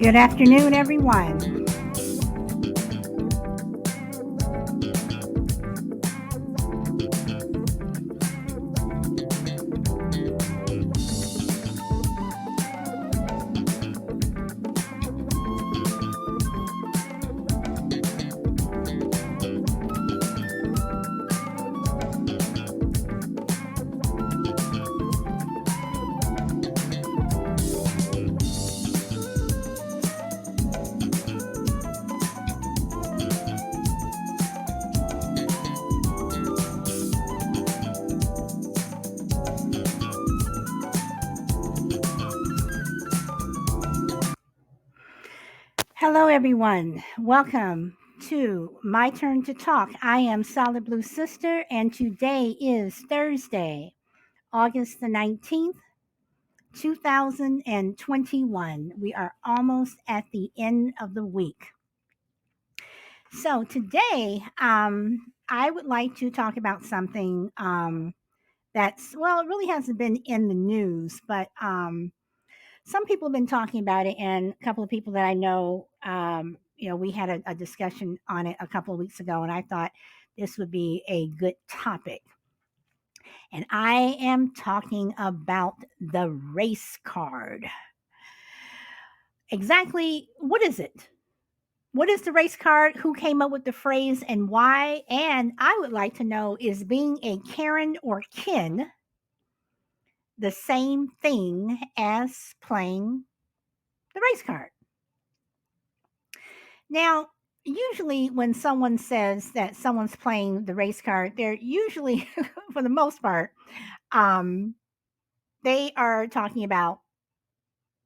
Good afternoon, everyone. Hello, everyone. Welcome to My Turn to Talk. I am Solid Blue Sister, and today is Thursday, August the 19th, 2021. We are almost at the end of the week. So, today, I would like to talk about something it really hasn't been in the news, but some people have been talking about it, and a couple of people that I know, we had a discussion on it a couple of weeks ago, and I thought this would be a good topic. And I am talking about the race card. Exactly what is it? What is the race card? Who came up with the phrase and why? And I would like to know, is being a Karen or Ken the same thing as playing the race card? Now, usually when someone says that someone's playing the race card, they're usually, for the most part, um, they are talking about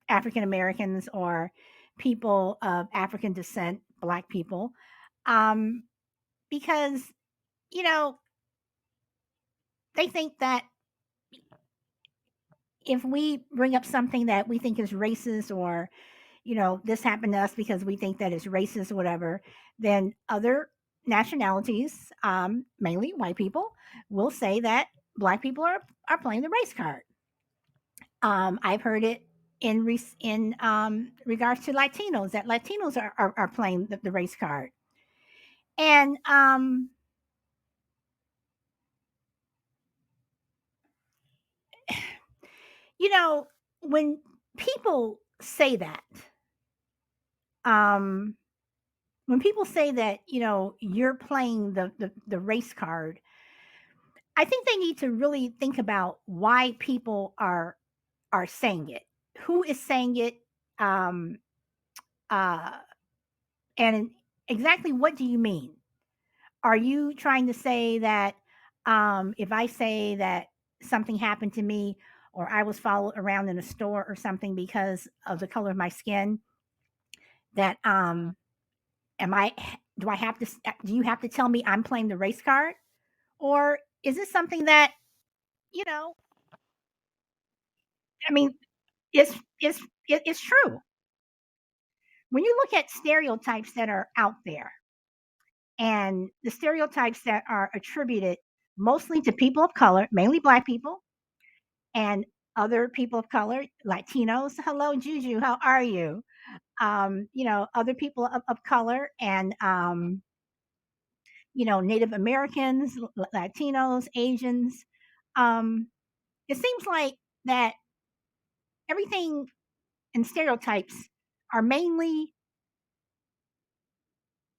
African Americans or people of African descent, Black people, um, because, you know, they think that if we bring up something that we think is racist, or this happened to us because we think that it's racist or whatever, then other nationalities, mainly white people, will say that Black people are playing the race card. I've heard it in regards to Latinos, that Latinos are playing the race card. And you know when people say that, um, when people say that, you're playing the race card, I think they need to really think about why people are saying it. Who is saying it? Um, uh, and exactly what do you mean? Are you trying to say that, if I say that something happened to me, or I was followed around in a store or something because of the color of my skin, that am I? Do I have to? Do you have to tell me I'm playing the race card, or is it something that you know? I mean, it's it's true. When you look at stereotypes that are out there, and the stereotypes that are attributed mostly to people of color, mainly Black people, and other people of color, Latinos. Hello, Juju. How are you? Other people of color, and Native Americans, Latinos, Asians. It seems like that everything and stereotypes are mainly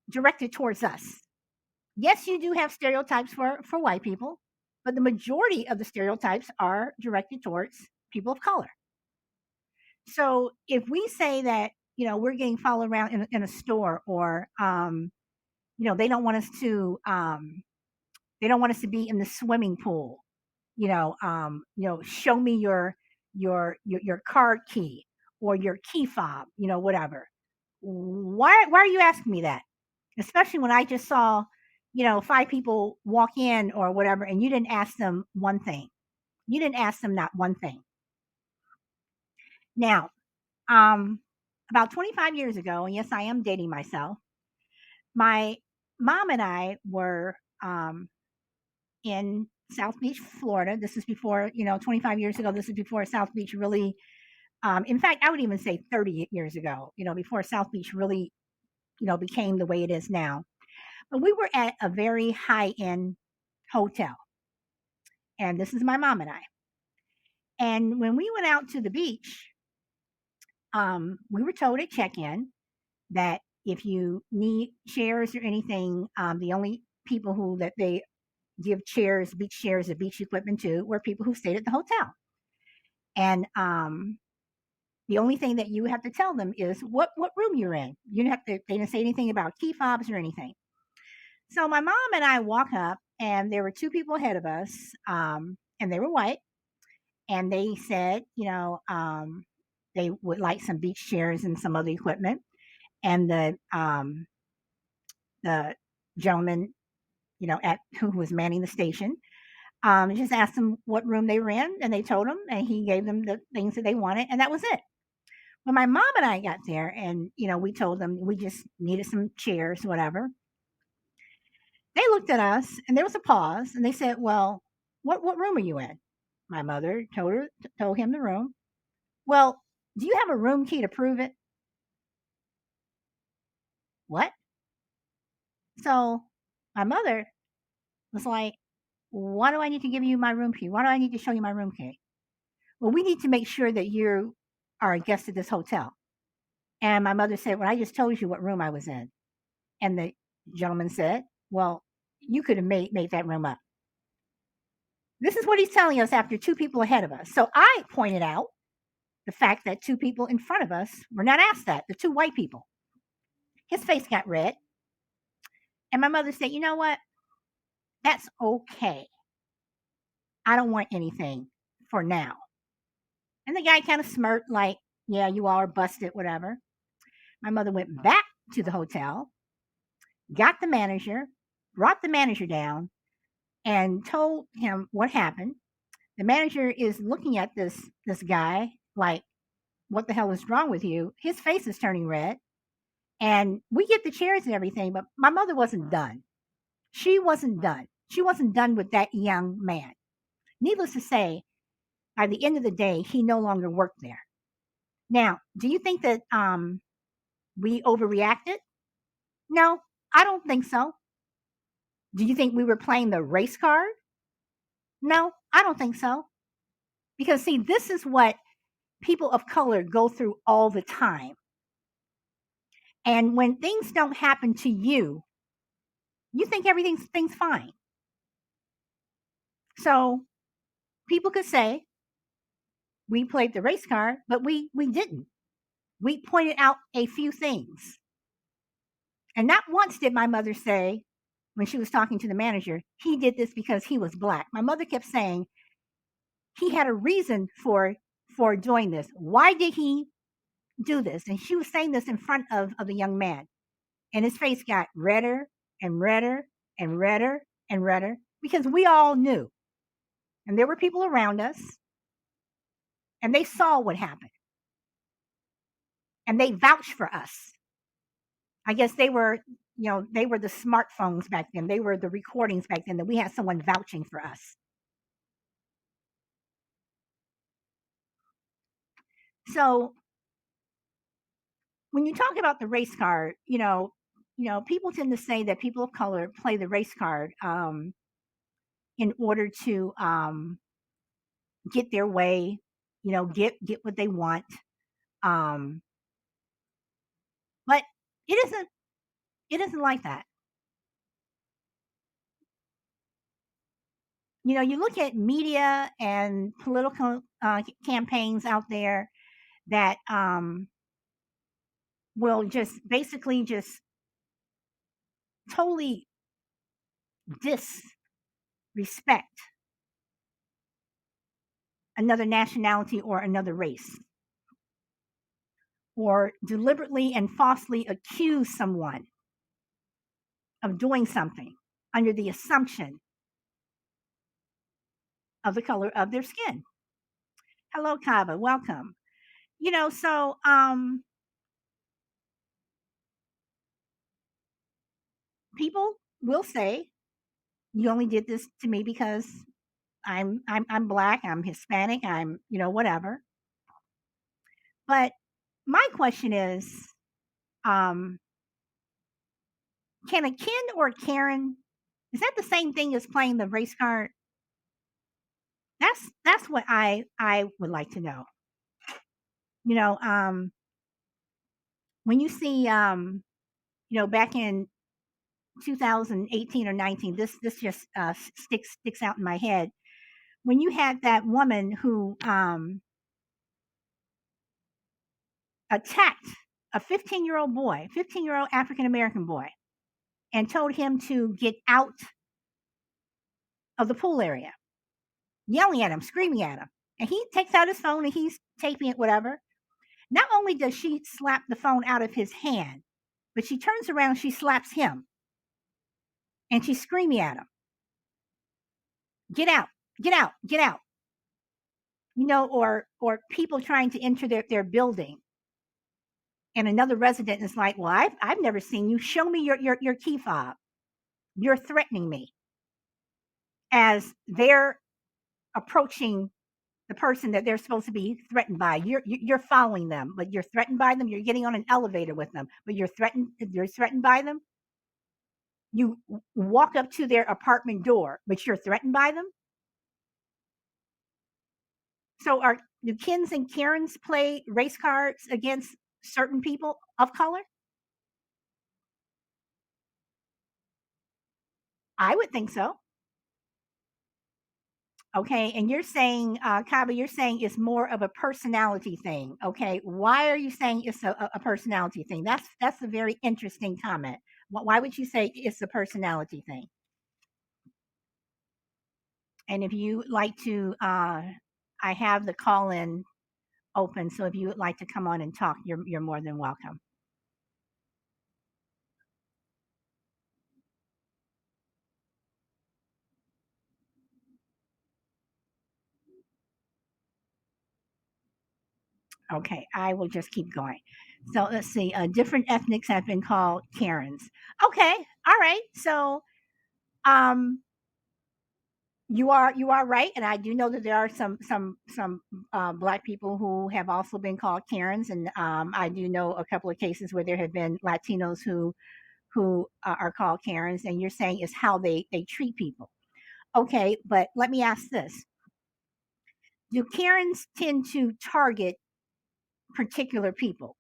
directed towards us. Yes, you do have stereotypes for white people, but the majority of the stereotypes are directed towards people of color. So if we say that, we're getting followed around in a store, or they don't want us to they don't want us to be in the swimming pool, show me your card key or your key fob, whatever. Why are you asking me that? Especially when I just saw, five people walk in or whatever, and you didn't ask them one thing. You didn't ask them not one thing. Now, um, about 25 years ago, and yes, I am dating myself, my mom and I were in South Beach, Florida. This is before, 25 years ago, this is before South Beach really In fact, I would even say 30 years ago, before South Beach really, became the way it is now. But we were at a very high end hotel, and this is my mom and I. And when we went out to the beach, we were told at check in that if you need chairs or anything, the only people who that they give chairs, beach chairs, or beach equipment to were people who stayed at the hotel. And the only thing that you have to tell them is what room you're in. You don't have to. They didn't say anything about key fobs or anything. So my mom and I walk up, and there were two people ahead of us, and they were white, and they said, they would like some beach chairs and some other equipment, and the gentleman, at who was manning the station, just asked them what room they were in, and they told him, and he gave them the things that they wanted, and that was it. When my mom and I got there, and we told them we just needed some chairs, whatever, they looked at us, and there was a pause, and they said, "Well, what room are you in?" My mother told him the room. Well, do you have a room key to prove it? What? So my mother was like, "Why do I need to give you my room key? Why do I need to show you my room key?" Well, we need to make sure that you are a guest at this hotel. And my mother said, "Well, I just told you what room I was in." And the gentleman said, "Well, you could have made that room up." This is what he's telling us after two people ahead of us. So I pointed out the fact that two people in front of us were not asked that, the two white people. His face got red. And my mother said, "You know what? That's okay. I don't want anything for now." And the guy kind of smirked, like, "Yeah, you all are busted, whatever." My mother went back to the hotel, got the manager, brought the manager down, and told him what happened. The manager is looking at this guy like, "What the hell is wrong with you?" His face is turning red. And we get the chairs and everything, but my mother wasn't done. She wasn't done. She wasn't done with that young man. Needless to say, by the end of the day, he no longer worked there. Now, do you think that we overreacted? No, I don't think so. Do you think we were playing the race card? No, I don't think so. Because, see, this is what people of color go through all the time. And when things don't happen to you, you think everything's fine. So people could say we played the race card, but we didn't. We pointed out a few things. And not once did my mother say, when she was talking to the manager, he did this because he was black. My mother kept saying he had a reason for doing this. Why did he do this? And she was saying this in front of the young man. And his face got redder and redder and redder and redder because we all knew. And there were people around us, and they saw what happened. And they vouched for us. I guess they were the smartphones back then. They were the recordings back then that we had someone vouching for us. So when you talk about the race card, people tend to say that people of color play the race card in order to get their way, get what they want. Um, but it isn't. It isn't like that. You look at media and political campaigns out there that will just basically just totally disrespect another nationality or another race, or deliberately and falsely accuse someone of doing something under the assumption of the color of their skin. Hello, Kava, welcome. So people will say you only did this to me because I'm black, I'm Hispanic, I'm whatever. But my question is, um, can a Ken or Karen, is that the same thing as playing the race card? That's what I would like to know. You know, when you see, back in 2018 or 19, this just sticks out in my head. When you had that woman who attacked a 15-year-old boy, 15-year-old African American boy, and told him to get out of the pool area, yelling at him, screaming at him. And he takes out his phone and he's taping it, whatever. Not only does she slap the phone out of his hand, but she turns around, she slaps him, and she's screaming at him, get out, get out, get out. Or people trying to enter their building. And another resident is like, well, I've never seen you. Show me your key fob. You're threatening me, as they're approaching the person that they're supposed to be threatened by. You're following them, but you're threatened by them. You're getting on an elevator with them, but you're threatened by them. You walk up to their apartment door, but you're threatened by them. So do Kens and Karens play race cards against certain people of color? I would think so. Okay, and you're saying, Kaba, you're saying it's more of a personality thing. Okay, why are you saying it's a personality thing? That's a very interesting comment. Why would you say it's a personality thing? And if you like to, I have the call in open, so if you would like to come on and talk, you're more than welcome. Okay, I will just keep going. So let's see. Different ethnics have been called Karens. Okay, all right. So um, you are right, and I do know that there are some black people who have also been called Karens, and I do know a couple of cases where there have been Latinos who are called Karens, and you're saying is how they treat people. Okay, but let me ask this: do Karens tend to target particular people?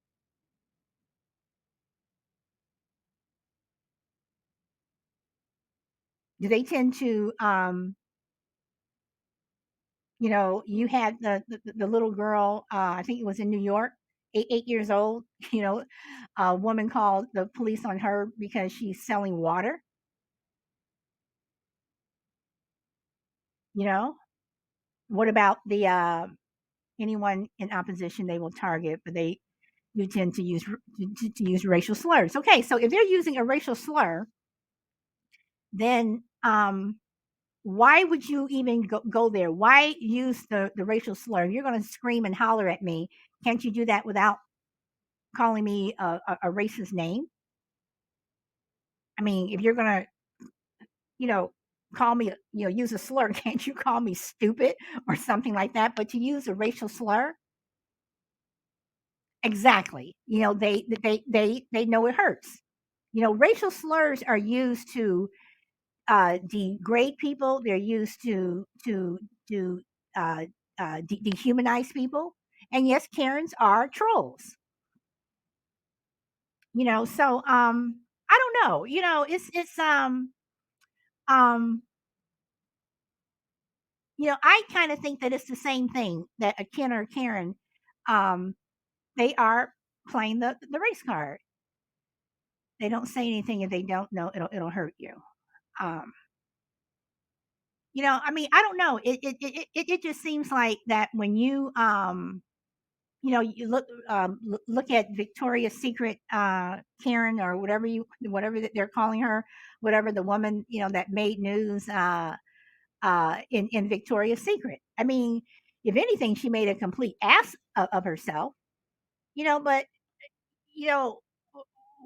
Do they tend to you had the little girl, I think it was in New York, 8 years old, you know, a woman called the police on her because she's selling water, you know? What about the anyone in opposition they will target, but they do tend to use racial slurs. Okay, so if they're using a racial slur, then why would you even go there? Why use the racial slur? If you're going to scream and holler at me, can't you do that without calling me a racist name? I mean, if you're gonna, you know, call me, use a slur, can't you call me stupid or something like that? But to use a racial slur, exactly. They know it hurts. Racial slurs are used to degrade people. They're used to uh, dehumanize people. And yes, Karens are trolls. So I don't know. It's um I kind of think that it's the same thing that a Ken or Karen, um, they are playing the race card. They don't say anything if they don't know it'll hurt you. Um, I mean, I don't know. It just seems like that when you look at Victoria's Secret, Karen, or whatever that they're calling her, whatever the woman that made news in Victoria's Secret. I mean, if anything, she made a complete ass of herself, but, you know,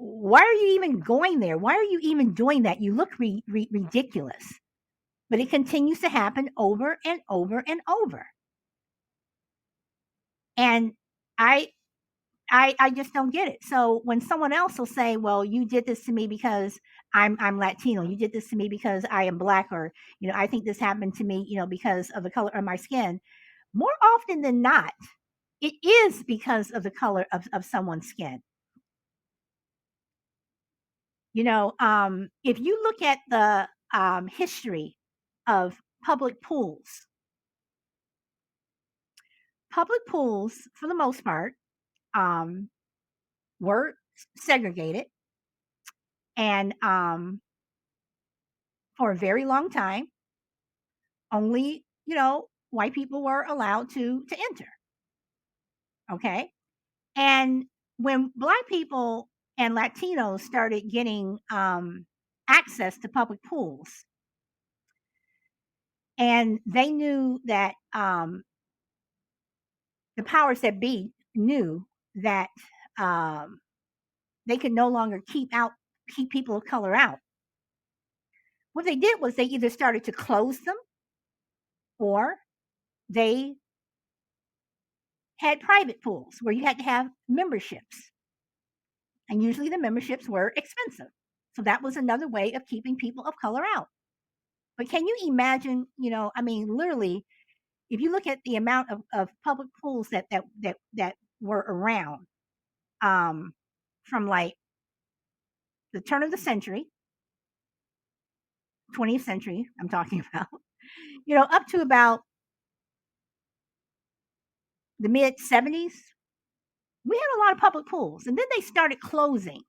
why are you even going there? Why are you even doing that? You look ridiculous. But it continues to happen over and over and over. And I I just don't get it. So when someone else will say, "Well, you did this to me because I'm Latino. You did this to me because I am black, or I think this happened to me, because of the color of my skin." More often than not, it is because of the color of someone's skin. If you look at the history of public pools, public pools, for the most part, um, were segregated, and for a very long time, only white people were allowed to enter. Okay, and when black people and Latinos started getting access to public pools, and they knew that the powers that be knew that um, they could no longer keep people of color out. What they did was they either started to close them, or they had private pools where you had to have memberships, and usually the memberships were expensive. So that was another way of keeping people of color out. But can you imagine? I mean, literally, if you look at the amount of public pools that were around, um, from like the turn of the century, 20th century, I'm talking about, up to about the mid 70s, we had a lot of public pools. And then they started closing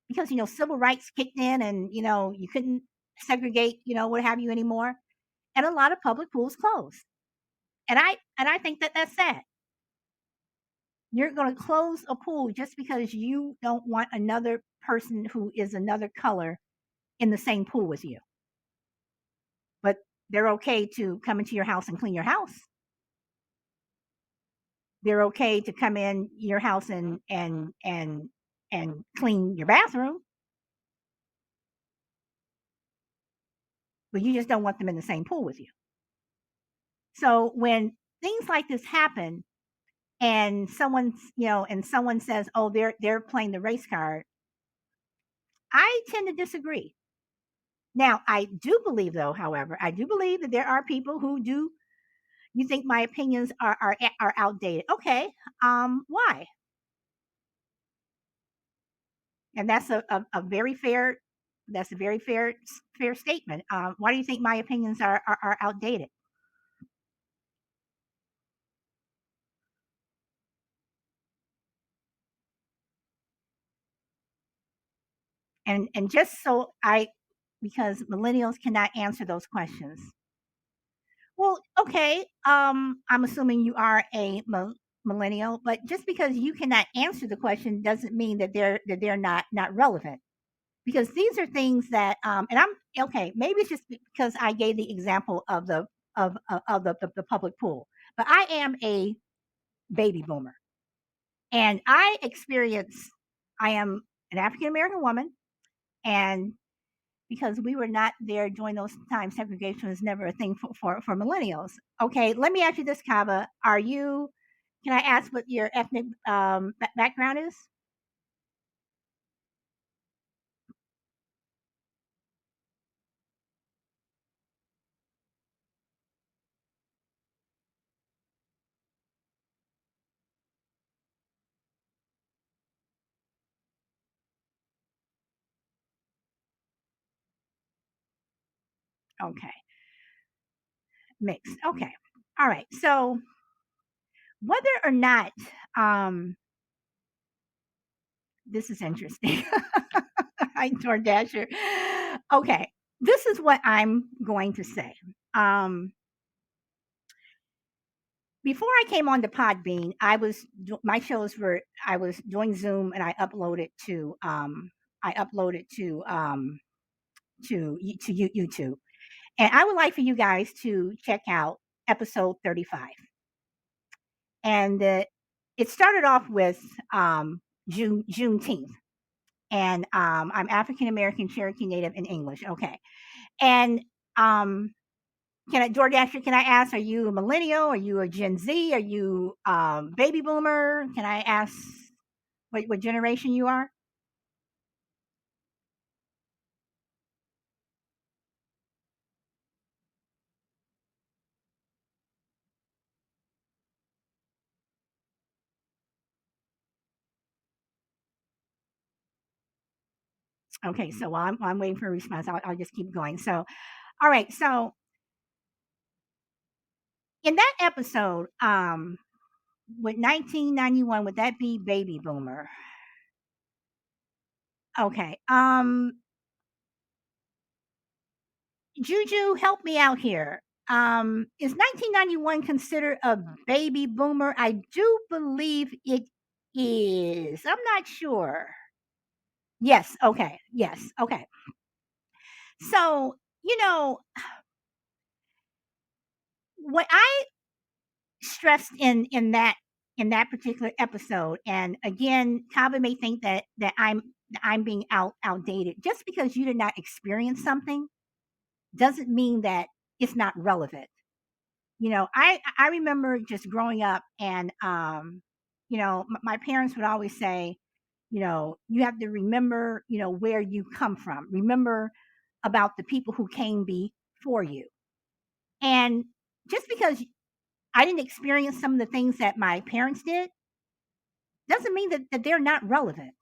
because, civil rights kicked in, and, you couldn't segregate, what have you anymore. And a lot of public pools closed. And I think that that's sad. You're going to close a pool just because you don't want another person who is another color in the same pool with you. But they're okay to come into your house and clean your house. They're okay to come in your house and clean your bathroom, but you just don't want them in the same pool with you. So when things like this happen, and someone says, "Oh, they're playing the race card," I tend to disagree. Now, I do believe, though, however, I do believe that there are people who do. You think my opinions are outdated? Okay, why? And that's a very fair. That's a very fair statement. Why do you think my opinions are outdated? And just so I, because millennials cannot answer those questions. Well, okay. I'm assuming you are a millennial, but just because you cannot answer the question doesn't mean that they're not relevant. Because these are things that, and I'm okay. Maybe it's just because I gave the example of the public pool, but I am a baby boomer, and I experience. I am an African American woman, and because we were not there during those times, segregation was never a thing for millennials. Okay, let me ask you this, Kava. Are you? Can I ask what your ethnic background is? Okay, mixed. Okay, all right. So whether or not, um, this is interesting. Hi, DoorDasher. Okay, this is what I'm going to say. Um, Before I came on to Podbean, my shows were I was doing Zoom, and I uploaded to YouTube. And I would like for you guys to check out episode 35. And it started off with Juneteenth, and I'm African American, Cherokee Native, and English. Okay, and um, DoorDasher, can I ask, are you a millennial? Are you a Gen Z? Are you baby boomer? Can I ask? What generation you are? Okay, so while I'm waiting for a response, I'll just keep going. So, all right, so in that episode, with 1991, would that be baby boomer? Okay. Juju, help me out here. Is 1991 considered a baby boomer? I do believe it is. I'm not sure. Yes. Okay. Yes. Okay. So, you know, what I stressed in that particular episode, and again, Kava may think that I'm being outdated. Just because you did not experience something doesn't mean that it's not relevant. I remember just growing up, and my parents would always say, you have to remember, where you come from. Remember about the people who came before you. And just because I didn't experience some of the things that my parents did doesn't mean that they're not relevant.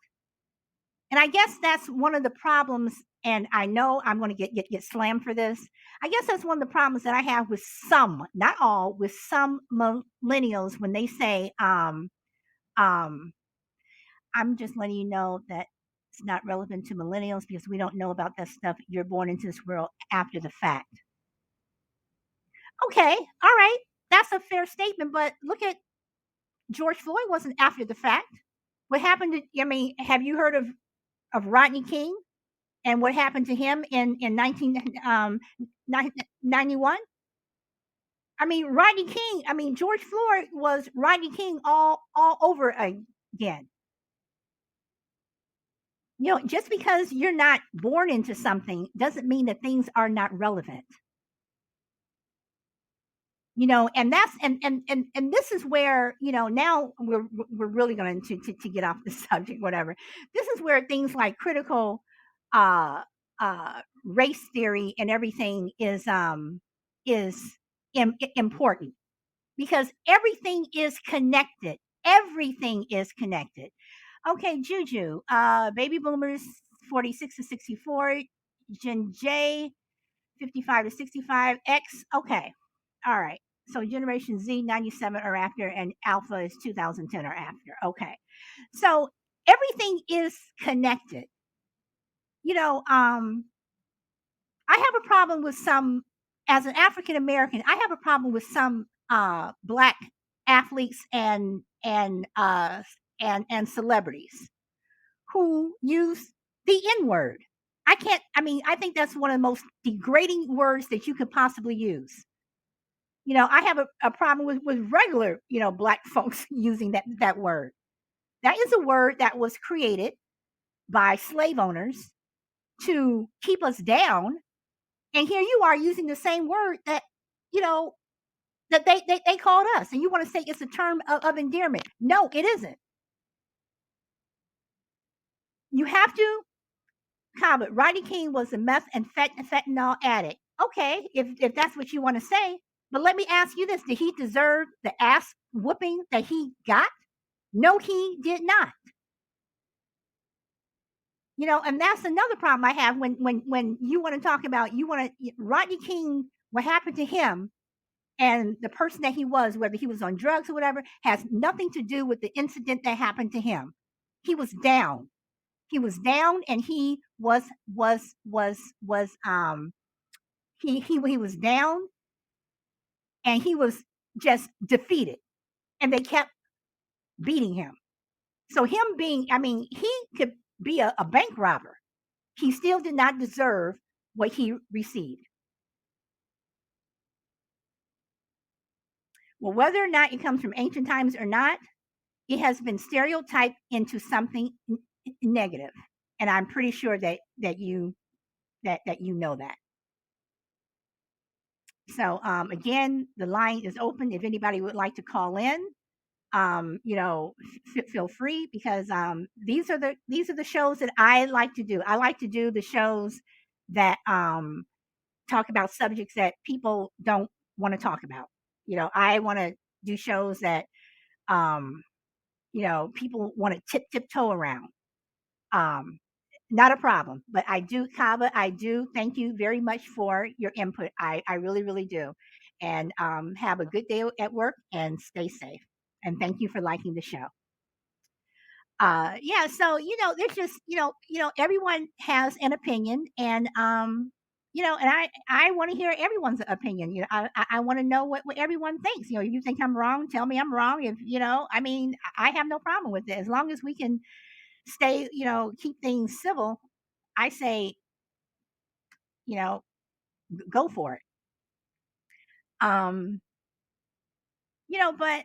And I guess that's one of the problems. And I know I'm going to get slammed for this. I guess that's one of the problems that I have with some, not all, with some millennials when they say, um, I'm just letting you know that it's not relevant to millennials because we don't know about that stuff. You're born into this world after the fact. Okay, all right. That's a fair statement. But look at George Floyd wasn't after the fact. What happened to, I mean, have you heard of Rodney King and what happened to him in 1991? I mean, Rodney King, I mean, George Floyd was Rodney King all over again. Just because you're not born into something doesn't mean that things are not relevant. And that's and this is where, now we're really going to get off the subject, whatever. This is where things like critical uh race theory and everything is important, because everything is connected. Okay, Juju, baby boomers 46 to 64, Gen J 55 to 65, X. Okay, all right. So Generation Z 97 or after, and Alpha is 2010 or after. Okay, so everything is connected. You know, um, I have a problem with some, as an African American, I have a problem with some black athletes and celebrities who use the N word. I can't. I mean, I think that's one of the most degrading words that you could possibly use. I have a problem with regular, black folks using that word. That is a word that was created by slave owners to keep us down. And here you are using the same word that, you know, that they called us. And you want to say it's a term of endearment. No, it isn't. You have to comment. Rodney King was a meth and fentanyl addict. Okay, if that's what you want to say. But let me ask you this: did he deserve the ass whooping that he got? No, he did not. And that's another problem I have when you want to talk about, Rodney King, what happened to him and the person that he was, whether he was on drugs or whatever, has nothing to do with the incident that happened to him. He was down. He was down, and he he was down, and he was just defeated, and they kept beating him. So him being, I mean, he could be a bank robber. He still did not deserve what he received. Well, whether or not it comes from ancient times or not, it has been stereotyped into something negative, and I'm pretty sure that you know that. So again, the line is open if anybody would like to call in. You know, feel free because these are the shows that I like to do. I like to do the shows that talk about subjects that people don't want to talk about. You know, I want to do shows that um, you know, people want to tiptoe around. Um, Not a problem, but I do, Kava. I do thank you very much for your input. I really, really do. And have a good day at work and stay safe. And thank you for liking the show. Yeah, so you know, there's just everyone has an opinion, and you know, and I want to hear everyone's opinion. You know, I want to know what everyone thinks. You know, if you think I'm wrong, tell me I'm wrong. If you know, I mean, I have no problem with it as long as we can stay, you know, keep things civil. I say, you know, go for it. Um, you know, but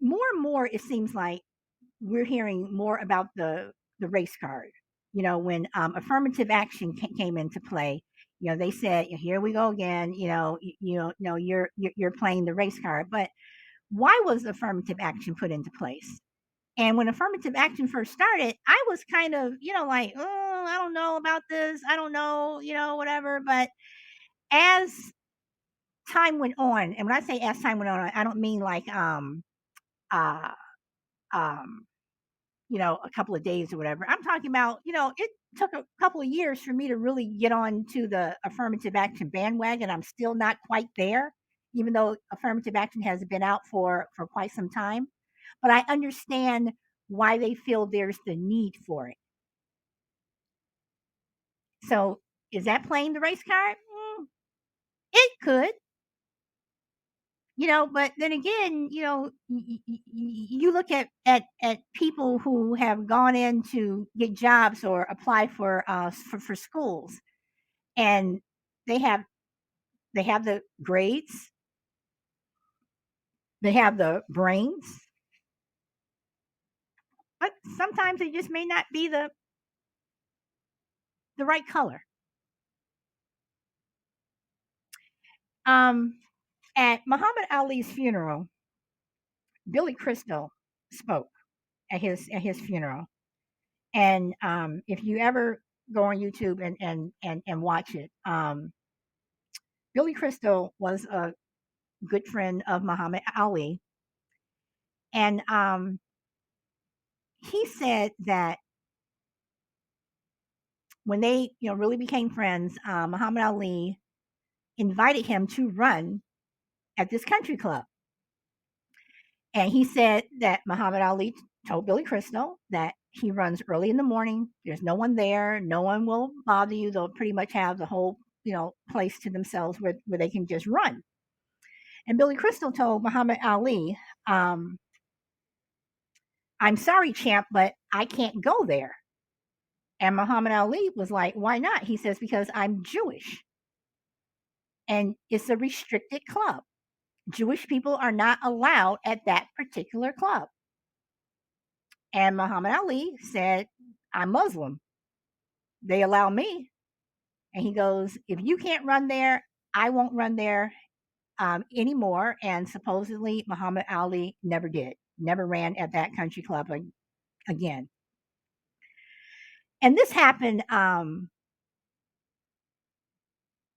more and more, it seems like we're hearing more about the race card. You know, when affirmative action came into play, you know, they said, "Here we go again." You know, you know, no, you're playing the race card. But why was affirmative action put into place? And when affirmative action first started, I was kind of, you know, like, oh, I don't know about this. I don't know, you know, whatever. But as time went on, and when I say as time went on, I don't mean like uh um you know, a couple of days or whatever. I'm talking about, you know, it took a couple of years for me to really get on to the affirmative action bandwagon. I'm still not quite there, even though affirmative action has been out for quite some time. But I understand why they feel there's the need for it. So is that playing the race card? It could, you know, but then again, you know, you look at people who have gone in to get jobs or apply for schools, and they have they have the grades, they have the brains, but sometimes they just may not be the right color. Um, at Muhammad Ali's funeral, Billy Crystal spoke at his funeral, and if you ever go on YouTube and watch it, Billy Crystal was a good friend of Muhammad Ali, and he said that when they, you know, really became friends, Muhammad Ali invited him to run at this country club, and he said that Muhammad Ali told Billy Crystal that he runs early in the morning. There's no one there. No one will bother you. They'll pretty much have the whole, you know, place to themselves where they can just run. And Billy Crystal told Muhammad Ali, um, "I'm sorry, champ, but I can't go there." And Muhammad Ali was like, "Why not?" He says, "Because I'm Jewish and it's a restricted club. Jewish people are not allowed at that particular club." And Muhammad Ali said, "I'm Muslim. They allow me." And he goes, "If you can't run there, I won't run there anymore." And supposedly, Muhammad Ali never did, never ran at that country club again. And this happened,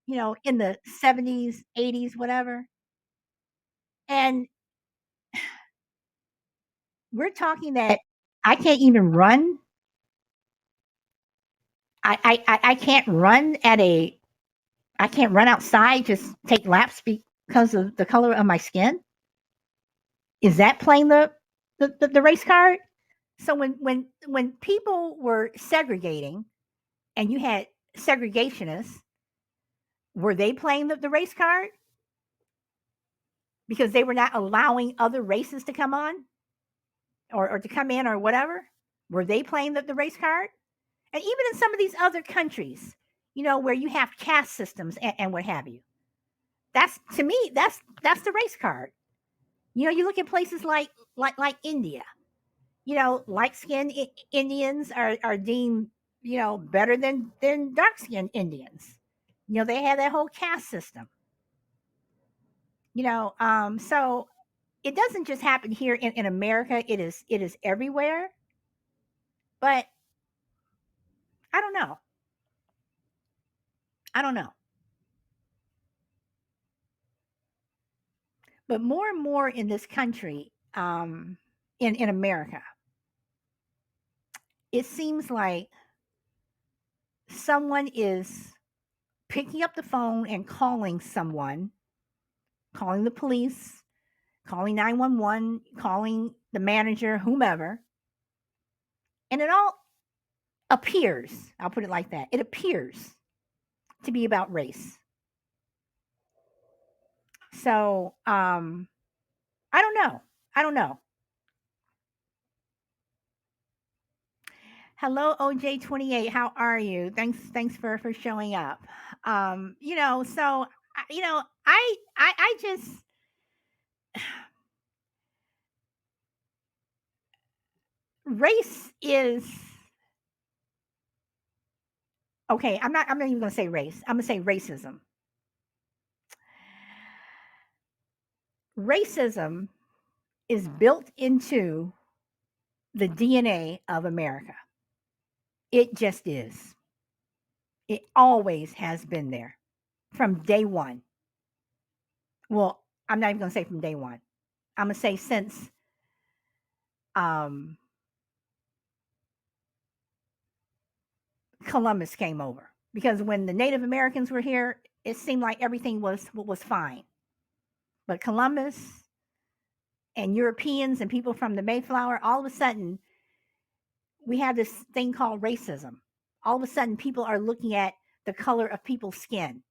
you know, in the 70s, 80s, whatever. And we're talking that I can't even run. I can't run at a I can't run outside, just take laps because of the color of my skin. Is that playing the race card? So when people were segregating and you had segregationists, were they playing the race card because they were not allowing other races to come on or to come in or whatever? Were they playing the race card? And even in some of these other countries, you know, where you have caste systems and what have you, that's to me, that's the race card. You know, you look at places like India. You know, light skinned Indians are deemed, you know, better than dark skinned Indians. You know, they have that whole caste system. So it doesn't just happen here in America. It is everywhere. But I don't know. I don't know. But more and more in this country, in America, it seems like someone is picking up the phone and calling someone, calling the police, calling 911, calling the manager, whomever, and it all appears, I'll put it like that, it appears to be about race. So, I don't know. I don't know. Hello, OJ28. How are you? Thanks for showing up. So I just race is okay. I'm not even gonna say race. I'm gonna say racism. Racism is built into the DNA of America. It just is. It always has been there from day one. Well, I'm not even going to say from day one. I'm going to say since um, Columbus came over. Because when the Native Americans were here, it seemed like everything was fine. But Columbus and Europeans and people from the Mayflower, all of a sudden, we have this thing called racism. All of a sudden, people are looking at the color of people's skin.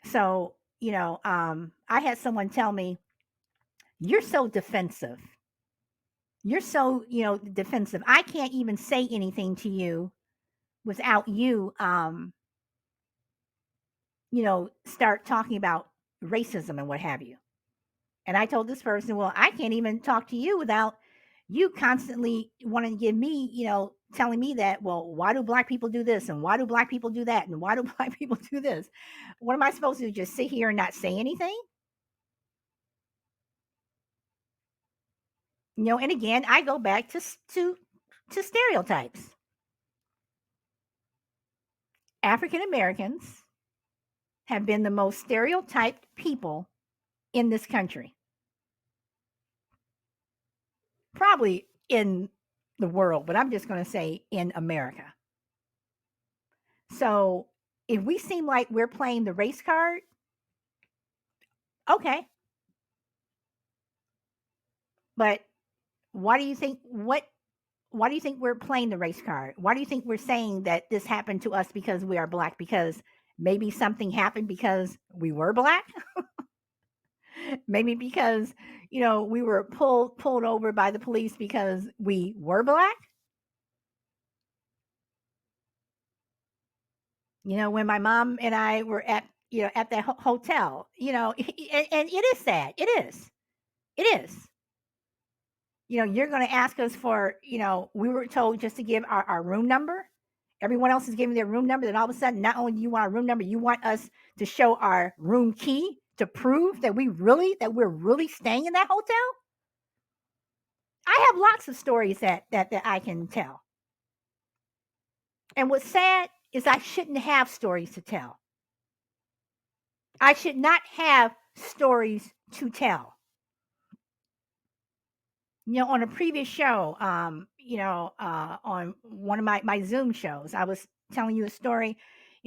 So, I had someone tell me, "You're so defensive. You're so, defensive. I can't even say anything to you without you, start talking about racism and what have you." And I told this person, "Well, I can't even talk to you without you constantly wanting to give me, telling me that, well, why do black people do this? And why do black people do that? And why do black people do this? What am I supposed to do? Just sit here and not say anything?" And again, I go back to stereotypes. African Americans have been the most stereotyped people in this country, probably in the world, but I'm just going to say in America. So if we seem like we're playing the race card, okay, but why do you think what? Why do you think we're playing the race card? Why do you think we're saying that this happened to us because we are black? Because maybe something happened because we were black. Maybe because we were pulled over by the police because we were black. When my mom and I were at that hotel, and it is sad. It is. You're going to ask us for, we were told just to give our room number. Everyone else is giving their room number. Then all of a sudden, not only do you want our room number, you want us to show our room key to prove that we're really staying in that hotel. I have lots of stories that I can tell. And what's sad is I shouldn't have stories to tell. I should not have stories to tell. On a previous show, on one of my Zoom shows, I was telling you a story,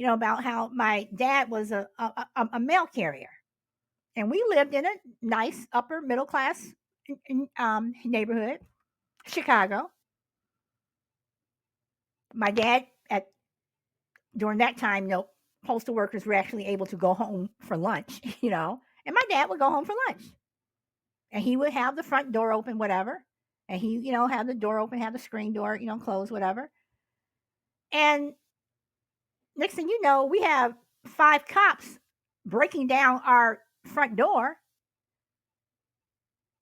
about how my dad was a mail carrier, and we lived in a nice upper middle class neighborhood, Chicago. My dad at during that time, postal workers were actually able to go home for lunch, and my dad would go home for lunch, and he would have the front door open, whatever, and he, have the door open, have the screen door, closed, whatever. And next thing you know, we have 5 cops breaking down our front door,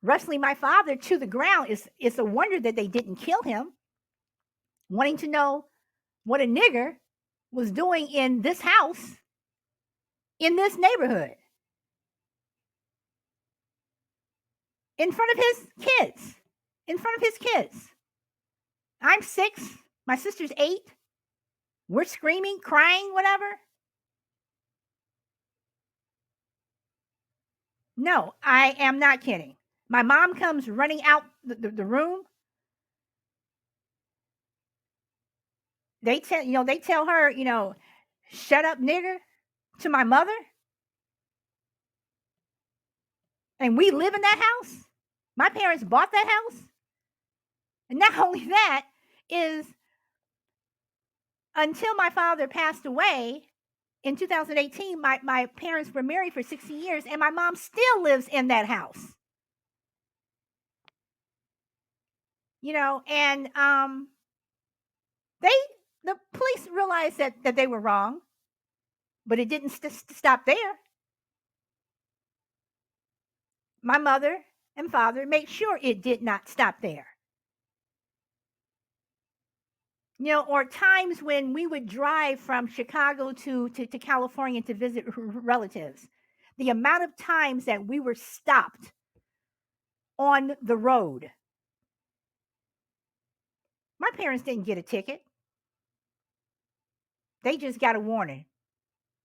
wrestling my father to the ground. It's a wonder that they didn't kill him, wanting to know what a nigger was doing in this house in this neighborhood in front of his kids. In front of his kids. I'm 6, my sister's 8. We're screaming, crying, whatever. No, I am not kidding. My mom comes running out the room. They tell her, shut up, nigger, to my mother. And we live in that house. My parents bought that house. And not only that is until my father passed away in 2018, my parents were married for 60 years, and my mom still lives in that house. And they the police realized that they were wrong, but it didn't stop there. My mother and father made sure it did not stop there. Or times when we would drive from Chicago to California to visit relatives. The amount of times that we were stopped on the road. My parents didn't get a ticket. They just got a warning.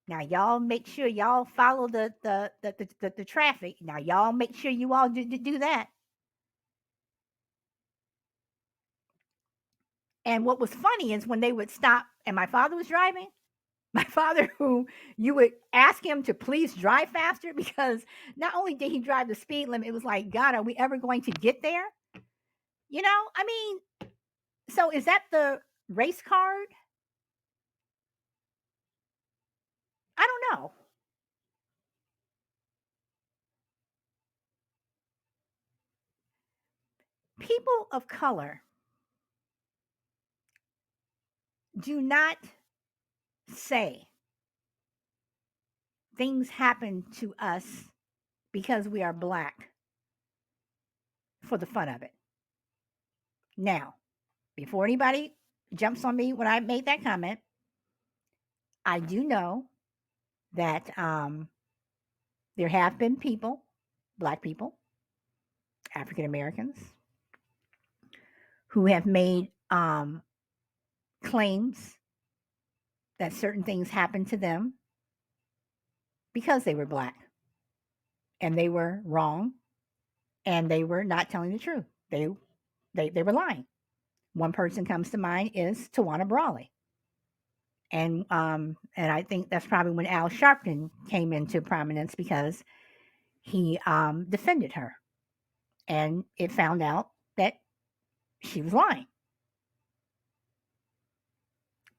Now y'all make sure y'all follow the traffic. Now y'all make sure you all do that. And what was funny is when they would stop and my father was driving, my father, who you would ask him to please drive faster because not only did he drive the speed limit, it was like, God, are we ever going to get there? I mean, so is that the race card? I don't know. People of color do not say things happen to us because we are black for the fun of it. Now, before anybody jumps on me when I made that comment, I do know that there have been people, black people, African Americans, who have made claims that certain things happened to them because they were black and they were wrong and they were not telling the truth. They were lying. One person comes to mind is Tawana Brawley. And I think that's probably when Al Sharpton came into prominence because he defended her, and it found out that she was lying.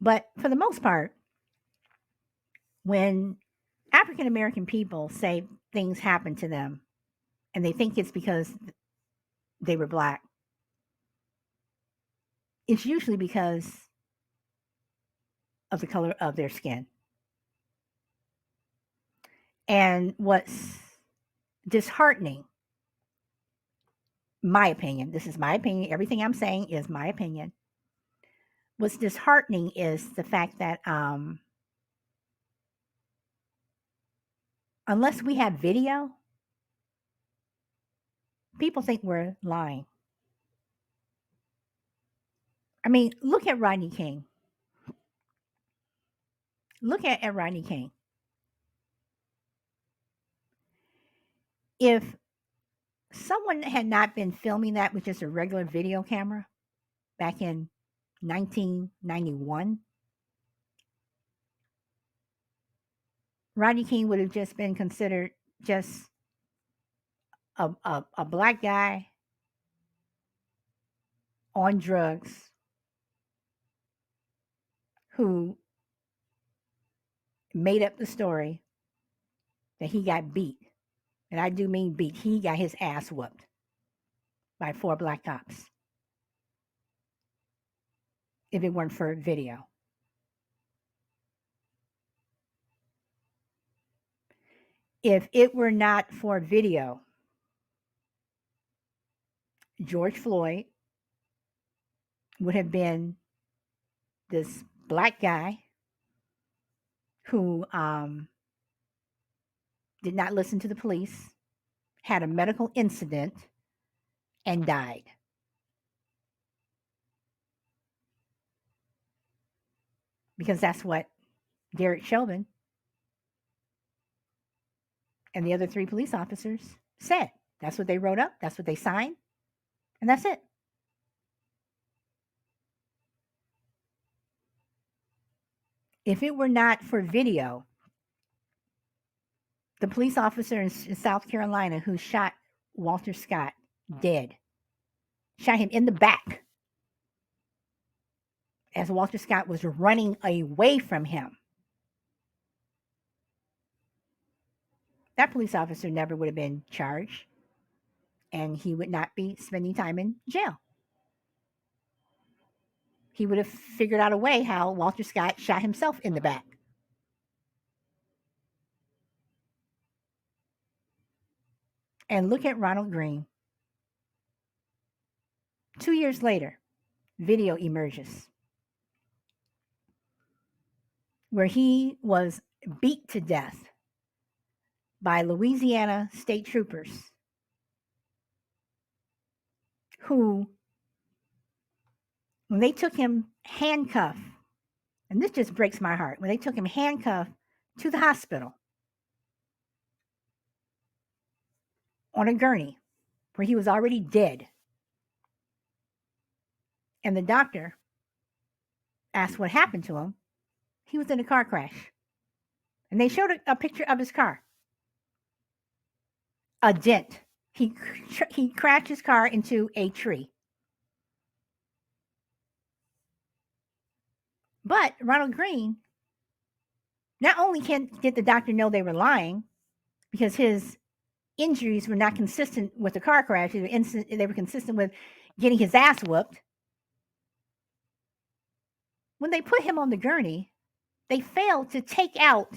But for the most part, when African American people say things happen to them and they think it's because they were black, it's usually because of the color of their skin. And what's disheartening, my opinion, this is my opinion, everything I'm saying is my opinion. What's disheartening is the fact that unless we have video, people think we're lying. I mean, look at Rodney King. Look at Rodney King. If someone had not been filming that with just a regular video camera back in 1991, Rodney King would have just been considered just a black guy on drugs who made up the story that he got beat. And I do mean beat. He got his ass whooped by 4 black cops if it weren't for video. If it were not for video, George Floyd would have been this black guy who did not listen to the police, had a medical incident, and died. Because that's what Derek Chauvin and the other 3 police officers said. That's what they wrote up, that's what they signed, and that's it. If it were not for video, the police officer in South Carolina who shot Walter Scott dead, shot him in the back as Walter Scott was running away from him. That police officer never would have been charged, and he would not be spending time in jail. He would have figured out a way how Walter Scott shot himself in the back. And look at Ronald Green. 2 years later, video emerges where he was beat to death by Louisiana state troopers who, when they took him handcuffed, and this just breaks my heart, when they took him handcuffed to the hospital on a gurney where he was already dead, and the doctor asked what happened to him, he was in a car crash. And they showed a picture of his car. A dent. He crashed his car into a tree. But Ronald Green, not only did the doctor know they were lying because his injuries were not consistent with the car crash, they were consistent with getting his ass whooped. When they put him on the gurney, they failed to take out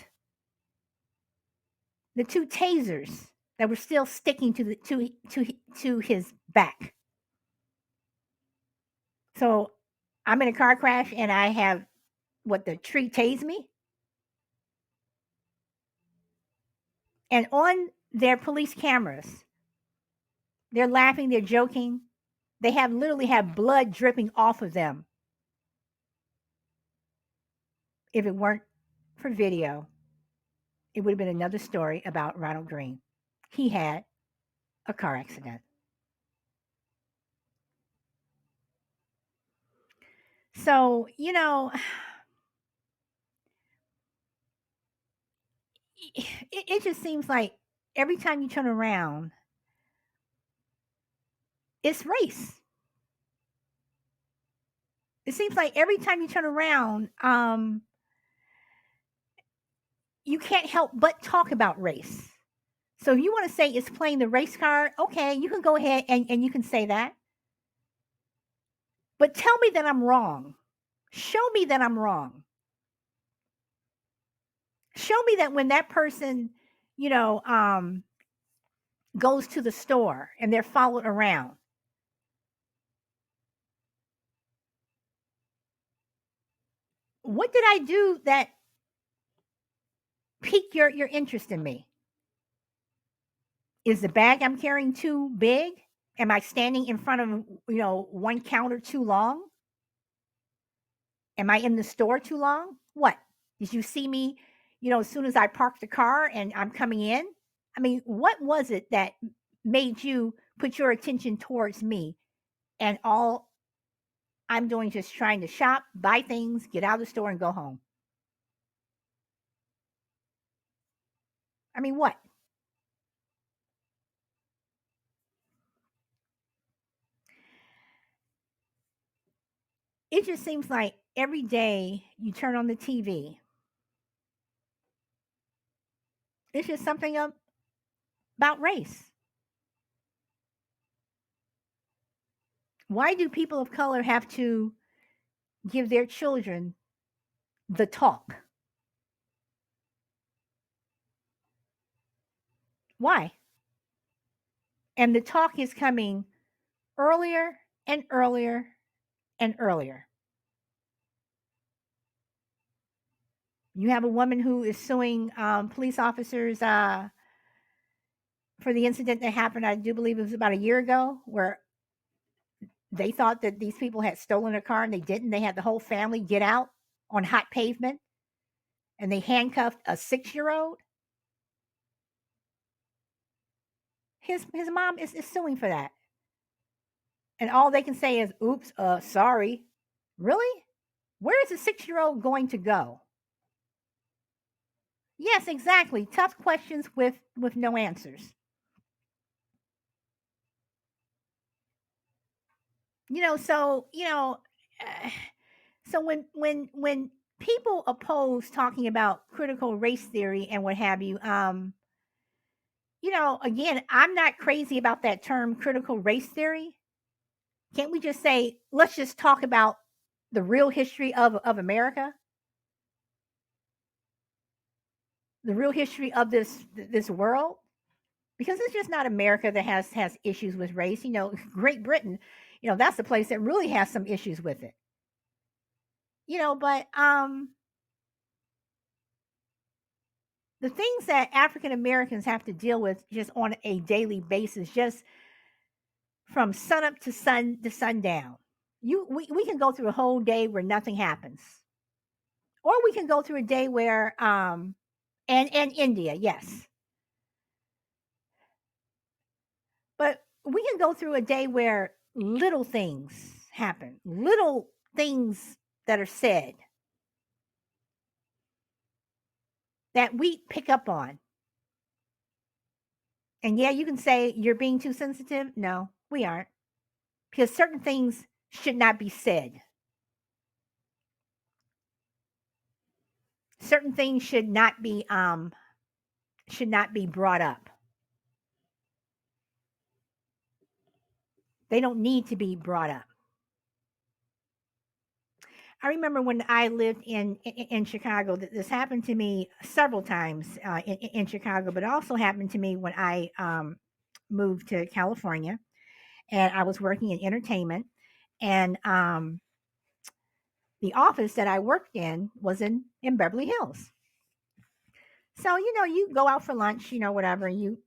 the 2 tasers that were still sticking to his back. So I'm in a car crash and I have the tree tased me. And on their police cameras, they're laughing, they're joking. They literally have blood dripping off of them. If it weren't for video, it would have been another story about Ronald Green. He had a car accident. So, it just seems like every time you turn around, it's race. It seems like every time you turn around, you can't help but talk about race. So if you want to say it's playing the race card, okay, you can go ahead and you can say that. But tell me that I'm wrong. Show me that I'm wrong. Show me that when that person, goes to the store and they're followed around. What did I do that piqued your interest in me? Is the bag I'm carrying too big? Am I standing in front of, one counter too long? Am I in the store too long? What? Did you see me, as soon as I parked the car and I'm coming in? I mean, what was it that made you put your attention towards me and all I'm doing just trying to shop, buy things, get out of the store and go home? I mean, what? It just seems like every day you turn on the TV, it's just something about race. Why do people of color have to give their children the talk? Why? And the talk is coming earlier and earlier and earlier. You have a woman who is suing police officers for the incident that happened. I do believe it was about a year ago, where they thought that these people had stolen a car and they didn't. They had the whole family get out on hot pavement and they handcuffed a 6-year old. His mom is suing for that. And all they can say is, oops, sorry. Really? Where is a 6-year old going to go? Yes, exactly. Tough questions with no answers. So uh, so when people oppose talking about critical race theory and what have you, again, I'm not crazy about that term critical race theory. Can't we just say, let's just talk about the real history of America, the real history of this world? Because it's just not America that has issues with race. Great Britain, that's the place that really has some issues with it. But the things that African Americans have to deal with just on a daily basis, just from sun up to sundown. We can go through a whole day where nothing happens. Or we can go through a day where and India, yes. But we can go through a day where little things happen, little things that are said that we pick up on. And yeah, you can say you're being too sensitive. No, we aren't. Because certain things should not be said. Certain things should not be brought up. They don't need to be brought up. I remember when I lived in Chicago, that this happened to me several times in Chicago, but it also happened to me when I moved to California, and I was working in entertainment, and the office that I worked in was in Beverly Hills. So you go out for lunch, whatever, you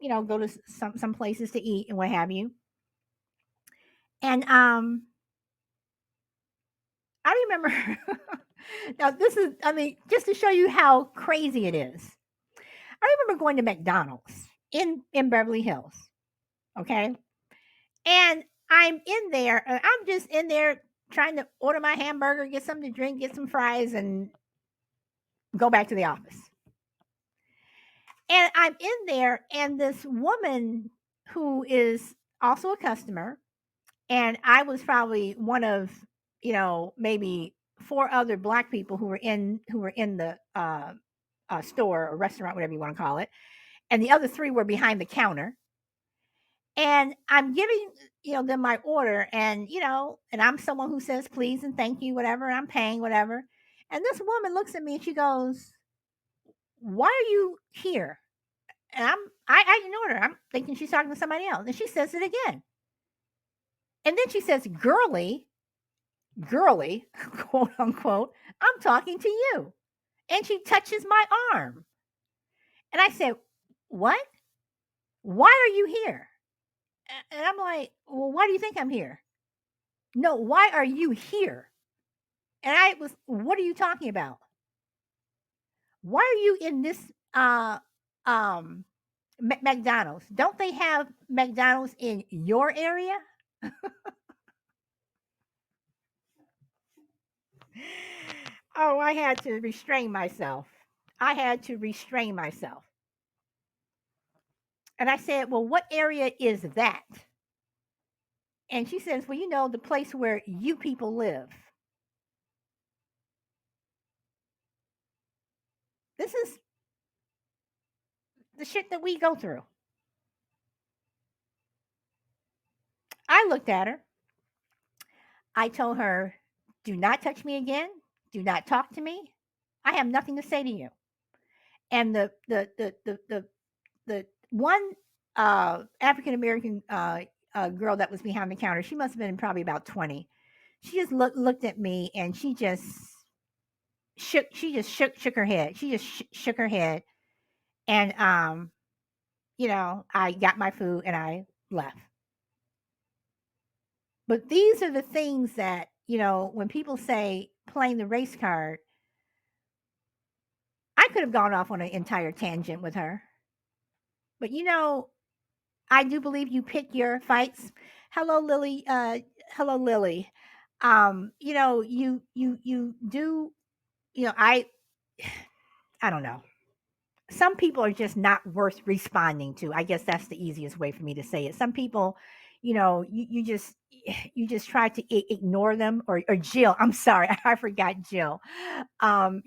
go to some places to eat and what have you, and I remember. Now this is, I mean, just to show you how crazy it is. I remember going to McDonald's in Beverly Hills. Okay, and I'm in there. I'm just in there trying to order my hamburger, get something to drink, get some fries, and go back to the office. And I'm in there, and this woman who is also a customer, and I was probably one of maybe four other black people who were in the store or restaurant, whatever you want to call it, and the other three were behind the counter. And I'm giving them my order, and and I'm someone who says please and thank you, whatever. And I'm paying whatever, and this woman looks at me and she goes, "Why are you here?" And I ignored her. I'm thinking she's talking to somebody else, and she says it again, and then she says, girly, quote unquote, "I'm talking to you." And she touches my arm. And I said, "What? Why are you here?" And I'm like, "Well, why do you think I'm here?" "No, why are you here?" And I was, "What are you talking about? Why are you in this um McDonald's? Don't they have McDonald's in your area?" Oh, I had to restrain myself. I had to restrain myself. And I said, "Well, what area is that?" And she says, "Well, the place where you people live." This is the shit that we go through. I looked at her. I told her, "Do not touch me again. Do not talk to me. I have nothing to say to you." And the one African American girl that was behind the counter, she must have been probably about 20. She just looked at me and she just shook her head. She just shook her head, and I got my food and I left. But these are the things that, when people say playing the race card, I could have gone off on an entire tangent with her. But I do believe you pick your fights. Hello, Lily. Hello, Lily. You do. I don't know. Some people are just not worth responding to. I guess that's the easiest way for me to say it. Some people, you just try to ignore them, or Jill. I'm sorry, I forgot Jill. Some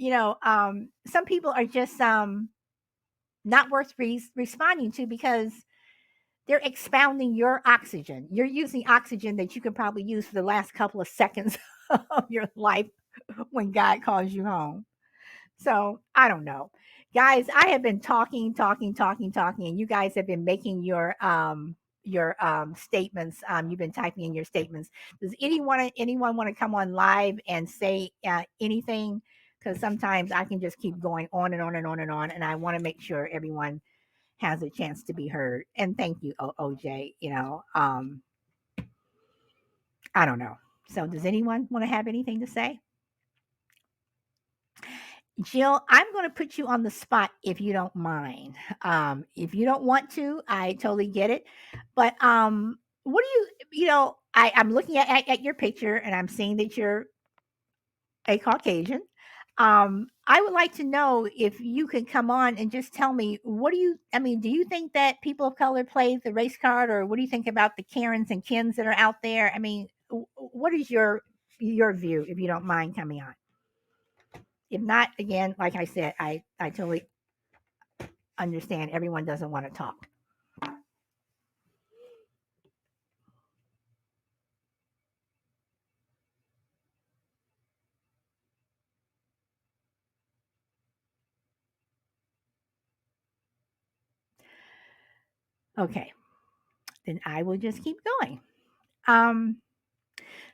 people are just not worth responding to because they're expounding your oxygen. You're using oxygen that you could probably use for the last couple of seconds of your life when God calls you home. So I don't know. Guys, I have been talking, talking, talking, talking, and you guys have been making your statements. You've been typing in your statements. Does anyone want to come on live and say anything? Because sometimes I can just keep going on and on and on and on, and I want to make sure everyone has a chance to be heard. And thank you, OJ. I don't know. So does anyone want to have anything to say? Jill, I'm going to put you on the spot if you don't mind. If you don't want to, I totally get it. But what do I'm looking at your picture and I'm seeing that you're a Caucasian. I would like to know if you could come on and just tell me I mean, do you think that people of color play the race card, or what do you think about the Karens and Kens that are out there? I mean, what is your view, if you don't mind coming on? If not, again, like I said, I totally understand everyone doesn't want to talk. Okay, then I will just keep going. Um,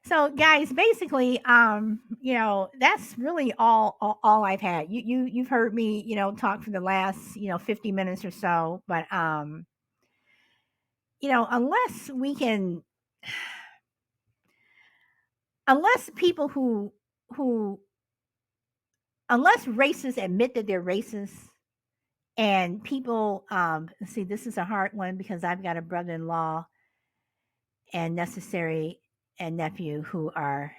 so guys, basically, that's really all I've had. You've heard me, talk for the last, 50 minutes or so, but unless we can, unless people who unless racists admit that they're racist, and people see, this is a hard one because I've got a brother-in-law and necessary and nephew who are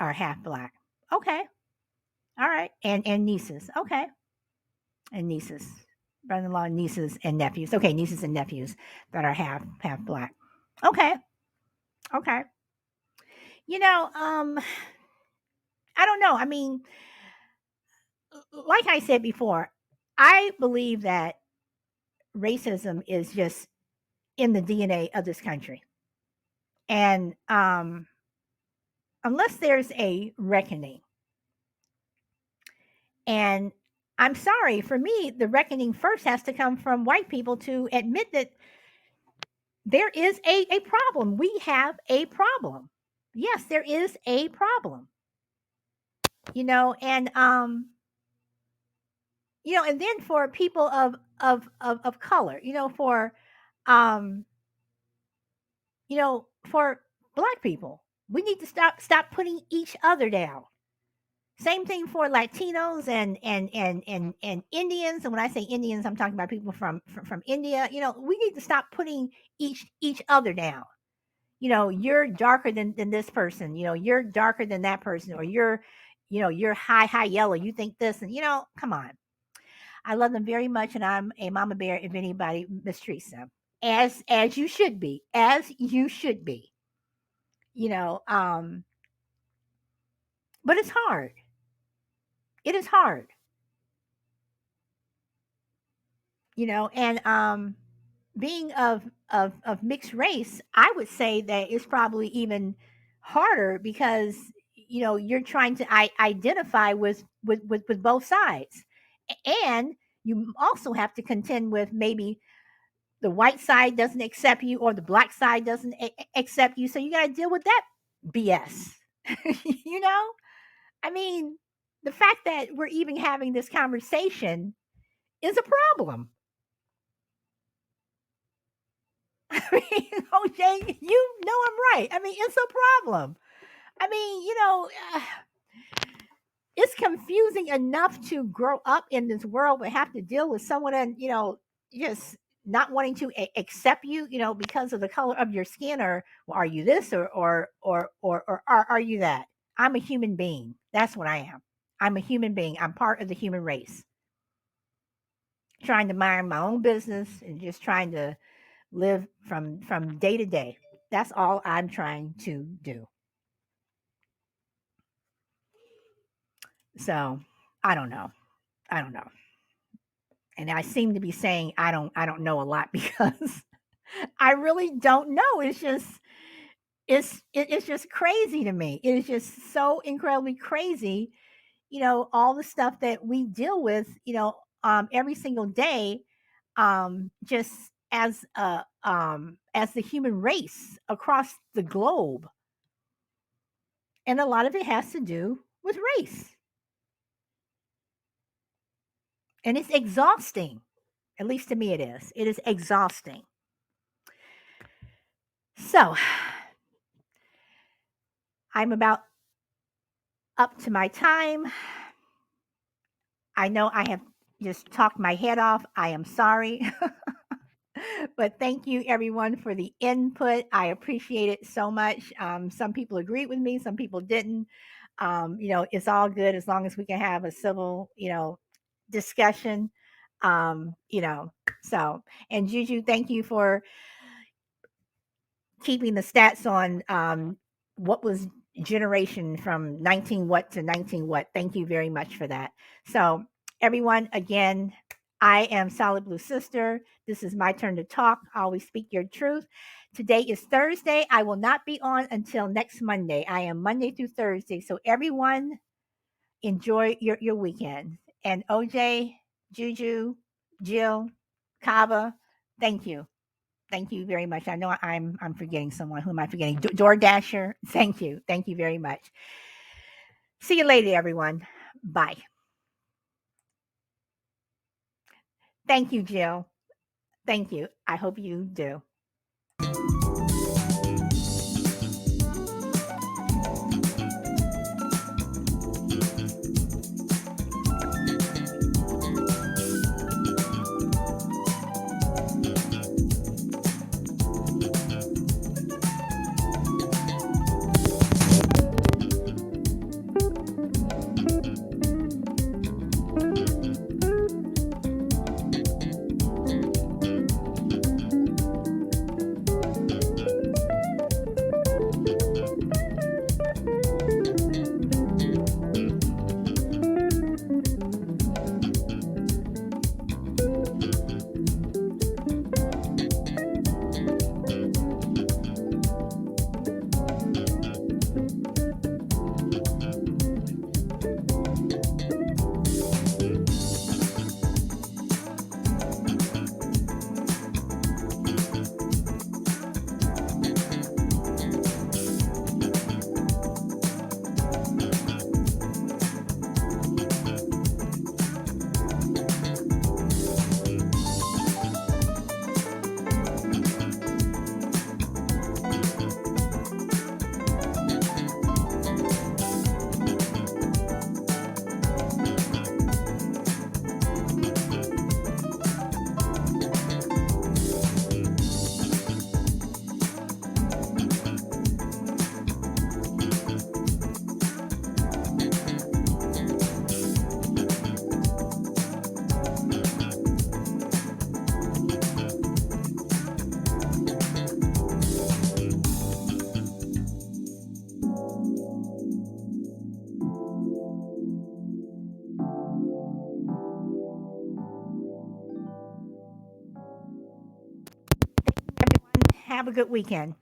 half black. Okay. All right. And nieces. Okay. And nieces. Brother-in-law, nieces and nephews. Okay, nieces and nephews that are half black. Okay. Okay. You know, um I don't know. I mean, like I said before, I believe that racism is just in the DNA of this country. And unless there's a reckoning, and I'm sorry, for me, the reckoning first has to come from white people to admit that there is a problem. We have a problem. Yes, there is a problem. And and then for people of color, um, for black people, we need to stop putting each other down. Same thing for Latinos and Indians. And when I say Indians, I'm talking about people from India. We need to stop putting each other down. You're darker than this person. You're darker than that person, or you're high yellow. You think this, and come on. I love them very much, and I'm a mama bear if anybody mistreats them, as you should be, as you should be. You know, um, but it's hard. It is hard. And being of mixed race, I would say that it's probably even harder because you're trying to identify with both sides, and you also have to contend with maybe the white side doesn't accept you or the black side doesn't accept you, so you got to deal with that BS. you know, I mean, the fact that we're even having this conversation is a problem. I mean, OJ, you know I'm right. I mean, it's a problem. I mean, it's confusing enough to grow up in this world, but have to deal with someone and just not wanting to accept you, because of the color of your skin, or well, are you this, or are you that? I'm a human being. That's what I am. I'm a human being. I'm part of the human race, trying to mind my own business and just trying to live from day to day. That's all I'm trying to do. So I don't know. I don't know. And I seem to be saying I don't know a lot because I really don't know. It's just crazy to me. It is just so incredibly crazy, all the stuff that we deal with, every single day, just as the human race across the globe. And a lot of it has to do with race. And it's exhausting. At least to me it is. It is exhausting. So, I'm about up to my time. I know I have just talked my head off. I am sorry. But thank you everyone for the input. I appreciate it so much. Some people agreed with me, some people didn't. It's all good as long as we can have a civil, discussion. Um, you know, so and Juju, thank you for keeping the stats on what was generation from 19 what to 19 what. Thank you very much for that. So, everyone, again, I am Solid Blue Sister. This is my turn to talk. Always speak your truth. Today is Thursday. I will not be on until next Monday. I am Monday through Thursday. So, everyone, enjoy your weekend. And OJ, Juju, Jill, Kava, thank you. Thank you very much. I know I'm forgetting someone. Who am I forgetting? DoorDasher. Thank you. Thank you very much. See you later, everyone. Bye. Thank you, Jill. Thank you. I hope you do. Everyone, have a good weekend.